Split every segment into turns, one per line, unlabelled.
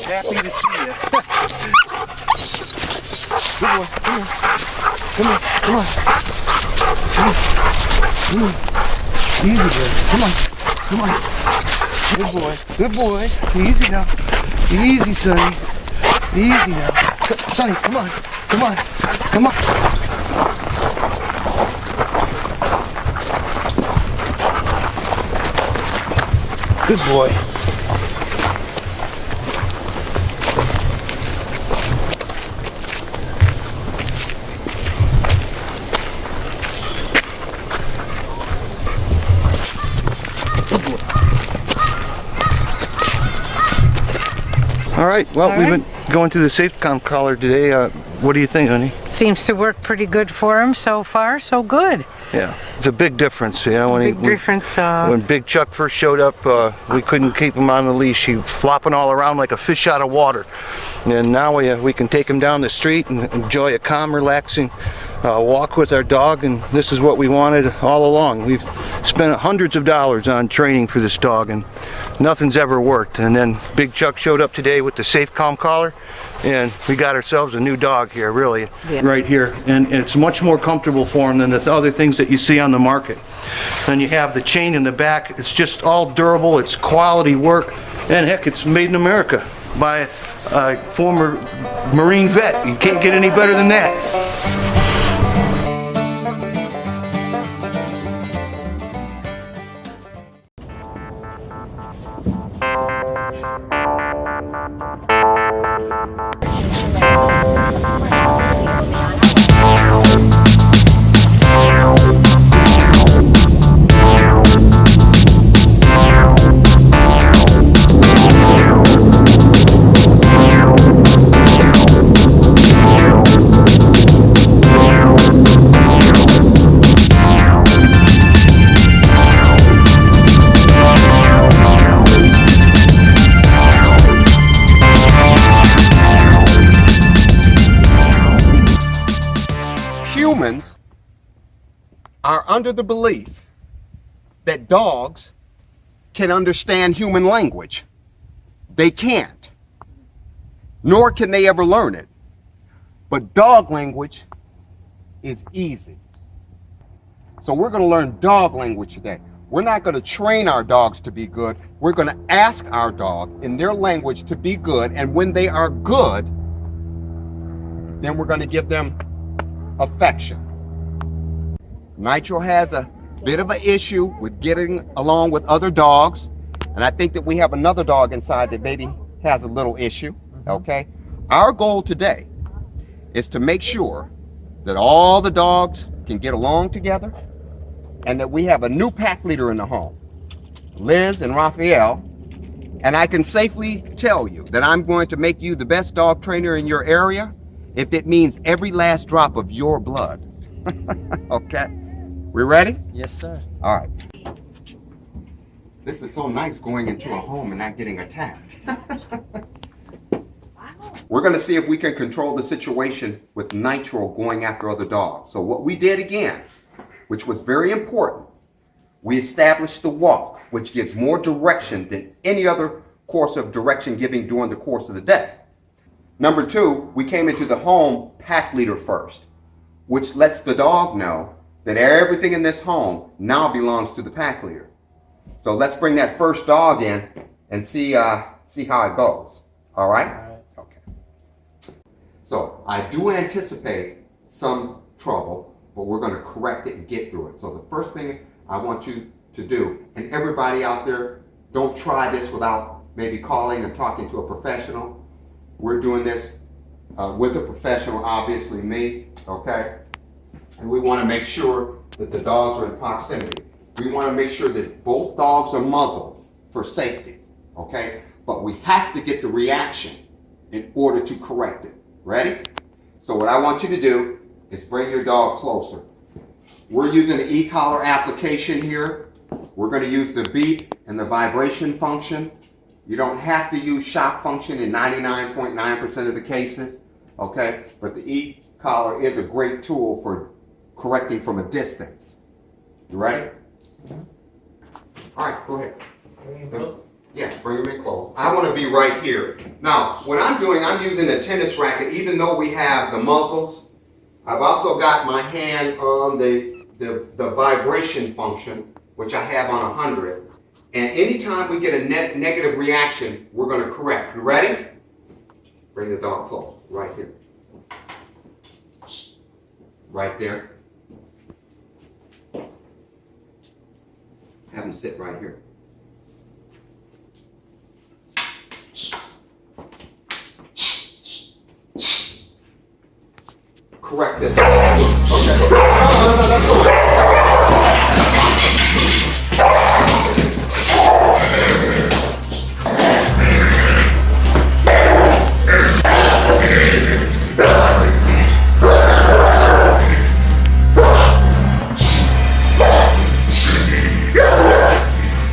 Happy to see you. Good boy, come on. Come on, come on. Come on. Easy, boy. Come on, come on. Good boy, good boy. Easy now. Easy, Sonny. Easy now. Sonny, come on, come on, come on. Good boy. All right, well, we've been going through the SafeCom collar today. What do you think, honey?
Seems to work pretty good for him so far, so good.
Yeah, it's a big difference. You know,
Big difference.
When Big Chuck first showed up, we couldn't keep him on the leash. He was flopping all around like a fish out of water. And now we can take him down the street and enjoy a calm, relaxing walk with our dog, and this is what we wanted all along. We've spent hundreds of dollars on training for this dog, and nothing's ever worked. And then Big Chuck showed up today with the SafeCom collar, and we got ourselves a new dog here, really, right here. And it's much more comfortable for him than the other things that you see on the market. Then you have the chain in the back. It's just all durable. It's quality work, and heck, it's made in America by a former Marine vet. You can't get any better than that.
Humans are under the belief that dogs can understand human language. They can't, nor can they ever learn it. But dog language is easy. So we're going to learn dog language today. We're not going to train our dogs to be good. We're going to ask our dog in their language to be good, and when they are good, then we're going to give them affection. Nitro has a bit of an issue with getting along with other dogs, and I think that we have another dog inside that maybe has a little issue, okay? Our goal today is to make sure that all the dogs can get along together and that we have a new pack leader in the home, Liz and Raphael, and I can safely tell you that I'm going to make you the best dog trainer in your area if it means every last drop of your blood. Okay, we ready?
Yes, sir.
All right. This is so nice going into a home and not getting attacked. We're gonna see if we can control the situation with Nitro going after other dogs. So what we did again, which was very important, we established the walk, which gives more direction than any other course of direction giving during the course of the day. Number two, we came into the home pack leader first, which lets the dog know that everything in this home now belongs to the pack leader. So let's bring that first dog in and see how it goes. All right? Okay. So I do anticipate some trouble, but we're going to correct it and get through it. So the first thing I want you to do, and everybody out there, don't try this without maybe calling and talking to a professional. We're doing this with a professional, obviously me, okay? And we want to make sure that the dogs are in proximity. We want to make sure that both dogs are muzzled for safety, okay? But we have to get the reaction in order to correct it. Ready? So what I want you to do is bring your dog closer. We're using the e-collar application here. We're going to use the beep and the vibration function. You don't have to use shock function in 99.9% of the cases, okay? But the e-collar is a great tool for correcting from a distance. You ready? All right, go ahead. Yeah, bring them in close. I want to be right here. Now, what I'm doing, I'm using a tennis racket, even though we have the muzzles. I've also got my hand on the vibration function, which I have on 100. And anytime we get a negative reaction, we're going to correct. You ready? Bring the dog close, right here. Right there. Have him sit right here. Correct this. Okay. No, that's fine.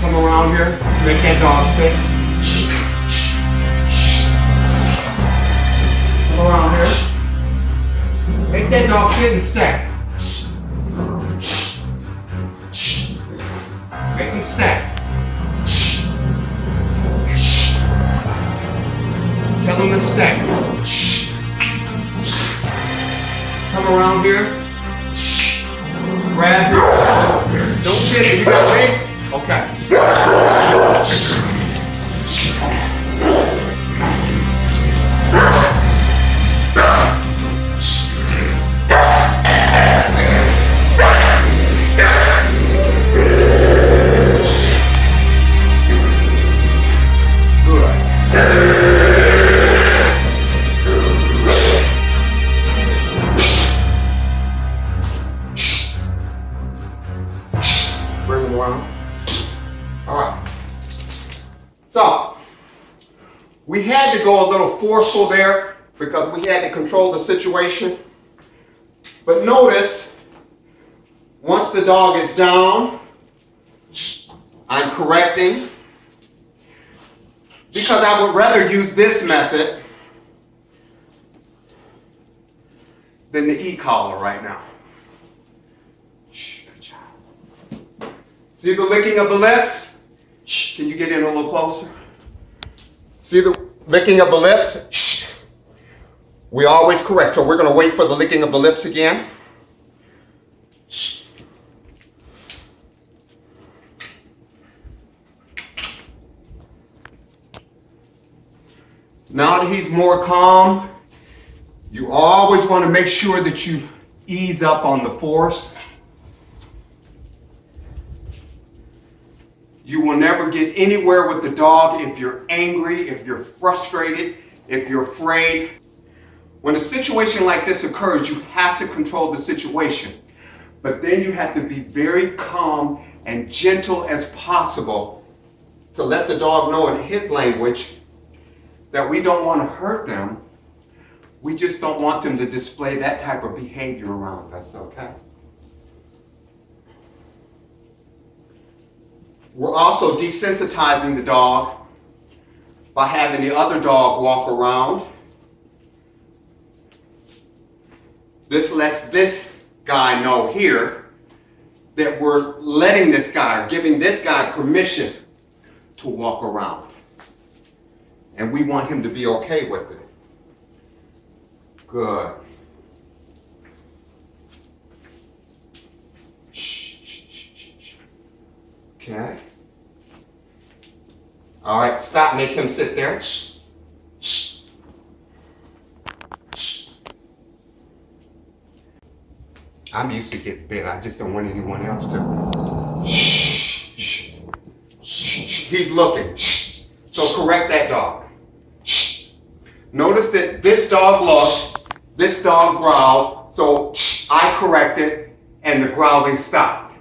Come around here. Make that dog sit. Come around here. Make that dog sit and stay. Make him stay. Tell him to stay. Come around here. Grab it. Don't sit it. You got me? Okay. Bring them around. All right. So, we had to go a little forceful there because we had to control the situation. But notice, once the dog is down, I'm correcting. Because I would rather use this method than the e-collar right now. Good job. See the licking of the lips? Can you get in a little closer? See the licking of the lips? We always correct, so we're going to wait for the licking of the lips again. Now that he's more calm, you always want to make sure that you ease up on the force. You will never get anywhere with the dog if you're angry, if you're frustrated, if you're afraid. When a situation like this occurs, you have to control the situation. But then you have to be very calm and gentle as possible to let the dog know in his language that we don't want to hurt them. We just don't want them to display that type of behavior around us, okay? We're also desensitizing the dog by having the other dog walk around. This lets this guy know here that we're letting this guy, or giving this guy permission to walk around. And we want him to be okay with it. Good. Okay. All right, stop, make him sit there. I'm used to getting bit, I just don't want anyone else to. He's looking. So correct that dog. Notice that this dog looked, this dog growled, so I corrected and the growling stopped.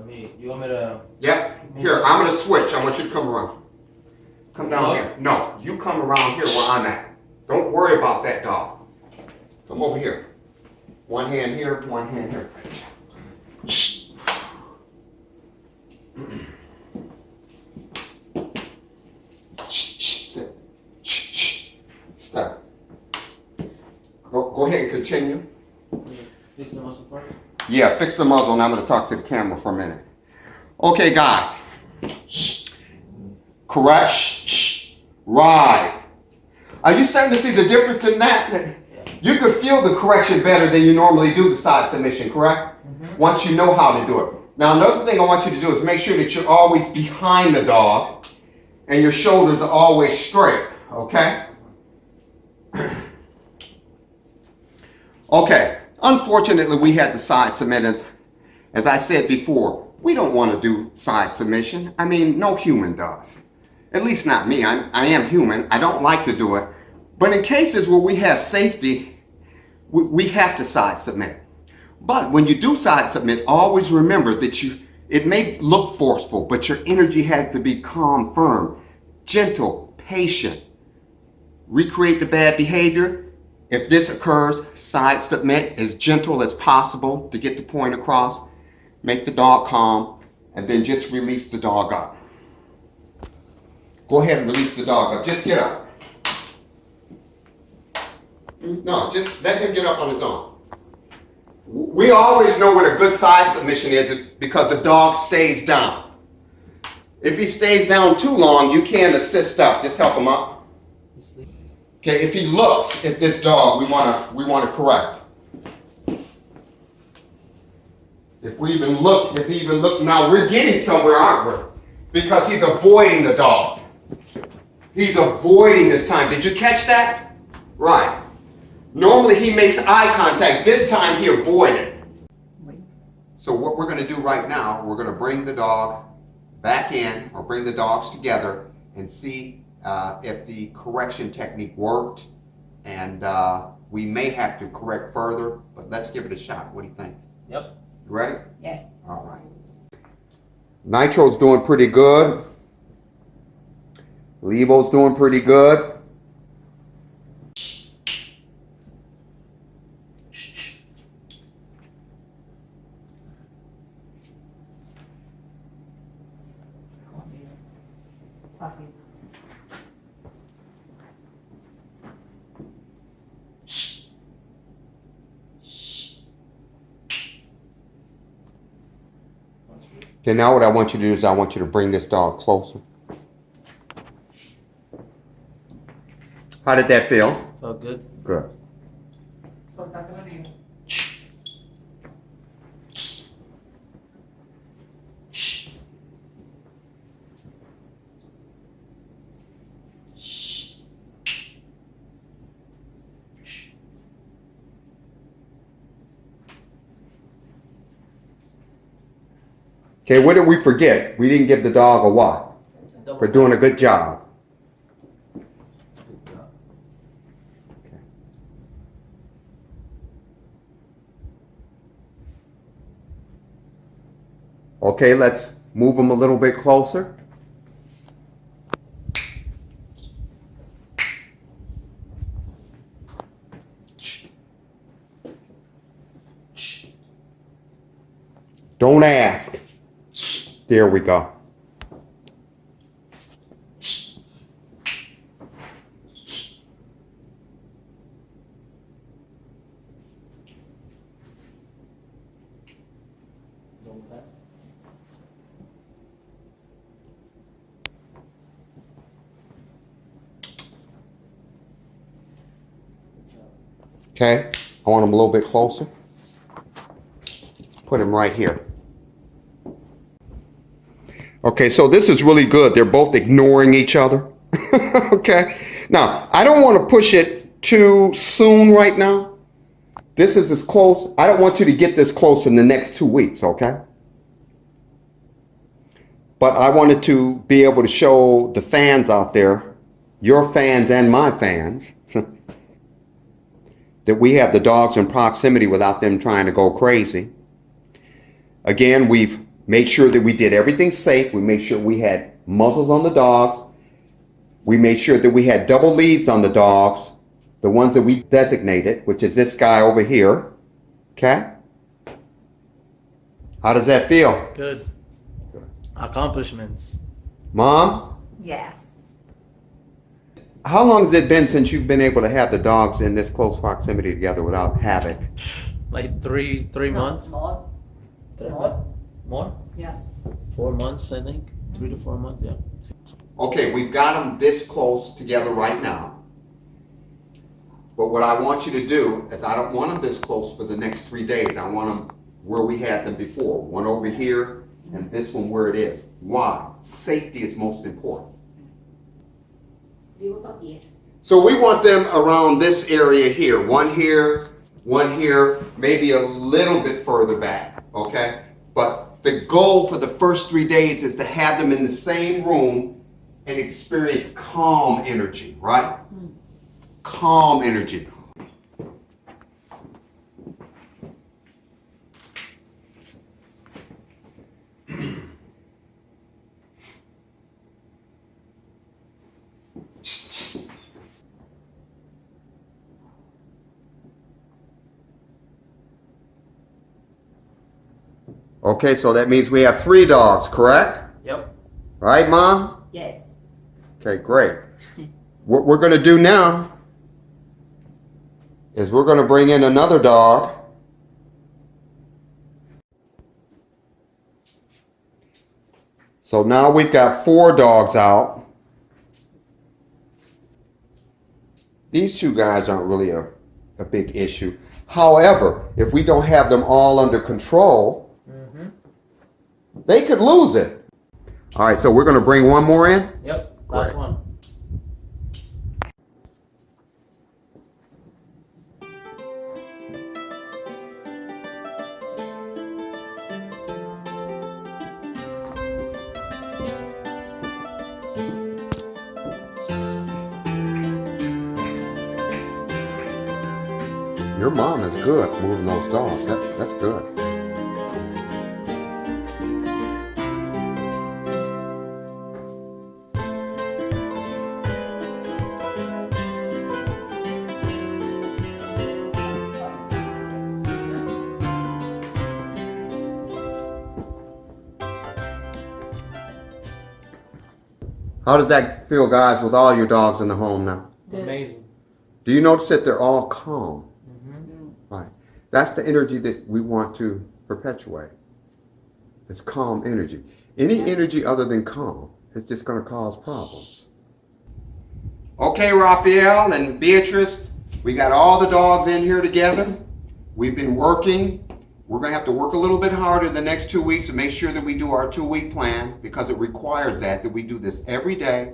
You want me to?
Yep. Here, I'm gonna switch. I want you to come around. Come down here. No, you come around here where I'm at. Don't worry about that dog. Come over here. One hand here, one hand here. Shh. Shh. Sit. Shh. Stop. Go ahead and continue.
Fix the muzzle for it?
Yeah, fix the muzzle, and I'm going to talk to the camera for a minute. Okay, guys. Shh. Correct. Shh. Right. Are you starting to see the difference in that?
Yeah.
You could feel the correction better than you normally do the side submission, correct? Mm-hmm. Once you know how to do it. Now, another thing I want you to do is make sure that you're always behind the dog and your shoulders are always straight, okay? Okay. Unfortunately, we had the side submittance. As I said before, we don't want to do side submission. I mean, no human does. At least not me. I am human. I don't like to do it. But in cases where we have safety, we have to side submit. But when you do side submit, always remember that it may look forceful, but your energy has to be calm, firm, gentle, patient. Recreate the bad behavior. If this occurs, side submit as gentle as possible to get the point across. Make the dog calm, and then just release the dog up. Go ahead and release the dog up. Just get up. No, just let him get up on his own. We always know what a good side submission is because the dog stays down. If he stays down too long, you can't assist up. Just help him up. Okay, if he looks at this dog, we want to correct. If he even look, now we're getting somewhere, aren't we? Because he's avoiding the dog. He's avoiding this time. Did you catch that? Right. Normally he makes eye contact. This time he avoided. So what we're going to do right now, we're going to bring the dog back in, or bring the dogs together and see if the correction technique worked, and we may have to correct further, but let's give it a shot. What do you think?
Yep.
You ready?
Yes.
All right. Nitro's doing pretty good. Lebo's doing pretty good. Okay, now what I want you to do is I want you to bring this dog closer. How did that feel?
Felt good.
Good. Okay, what did we forget? We didn't give the dog a what? For doing a good job. Okay, let's move him a little bit closer. Don't ask. There we go. Okay, I want him a little bit closer. Put him right here. Okay, so this is really good. They're both ignoring each other. Okay, now I don't want to push it too soon right now. This is as close. I don't want you to get this close in the next 2 weeks, okay? But I wanted to be able to show the fans out there, your fans and my fans, that we have the dogs in proximity without them trying to go crazy. Again, we've made sure that we did everything safe. We made sure we had muzzles on the dogs. We made sure that we had double leads on the dogs, the ones that we designated, which is this guy over here. Okay? How does that feel?
Good. Accomplishments.
Mom,
Yes.
how long has it been since you've been able to have the dogs in this close proximity together without havoc?
Like three months?
More.
3 months? More?
Yeah.
4 months, I think. 3 to 4 months, yeah.
Okay, we've got them this close together right now. But what I want you to do is I don't want them this close for the next 3 days. I want them where we had them before. One over here and this one where it is. Why? Safety is most important. So we want them around this area here. One here, maybe a little bit further back, okay? But the goal for the first 3 days is to have them in the same room and experience calm energy, right? Calm energy. Okay, so that means we have 3 dogs, correct?
Yep.
Right, Mom?
Yes.
Okay, great. What we're going to do now is we're going to bring in another dog. So now we've got 4 dogs out. These 2 guys aren't really a big issue. However, if we don't have them all under control, they could lose it. All right, so we're going to bring one more in?
Yep. Last
Great.
one.
Your mom is good moving those dogs. That's good. How does that feel, guys, with all your dogs in the home now?
Amazing.
Do you notice that they're all calm? Right. That's the energy that we want to perpetuate. It's calm energy. Any energy other than calm is just going to cause problems. Okay, Raphael and Beatrice, we got all the dogs in here together. We've been working. We're going to have to work a little bit harder the next 2 weeks to make sure that we do our 2-week plan because it requires that we do this every day.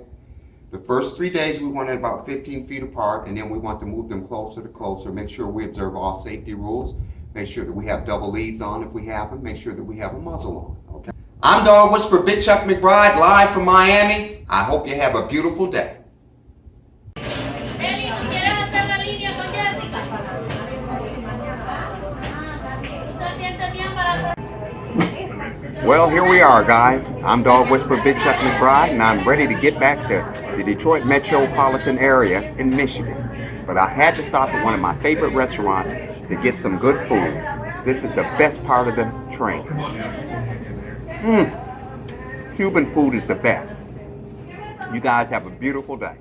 The first 3 days we want it about 15 feet apart, and then we want to move them closer to closer, make sure we observe all safety rules, make sure that we have double leads on if we have them, make sure that we have a muzzle on, okay? I'm Dog Whisperer Big Chuck McBride, live from Miami. I hope you have a beautiful day. Well, here we are, guys. I'm Dog Whisperer Big Chuck McBride, and I'm ready to get back to the Detroit metropolitan area in Michigan. But I had to stop at one of my favorite restaurants to get some good food. This is the best part of the train. Cuban food is the best. You guys have a beautiful day.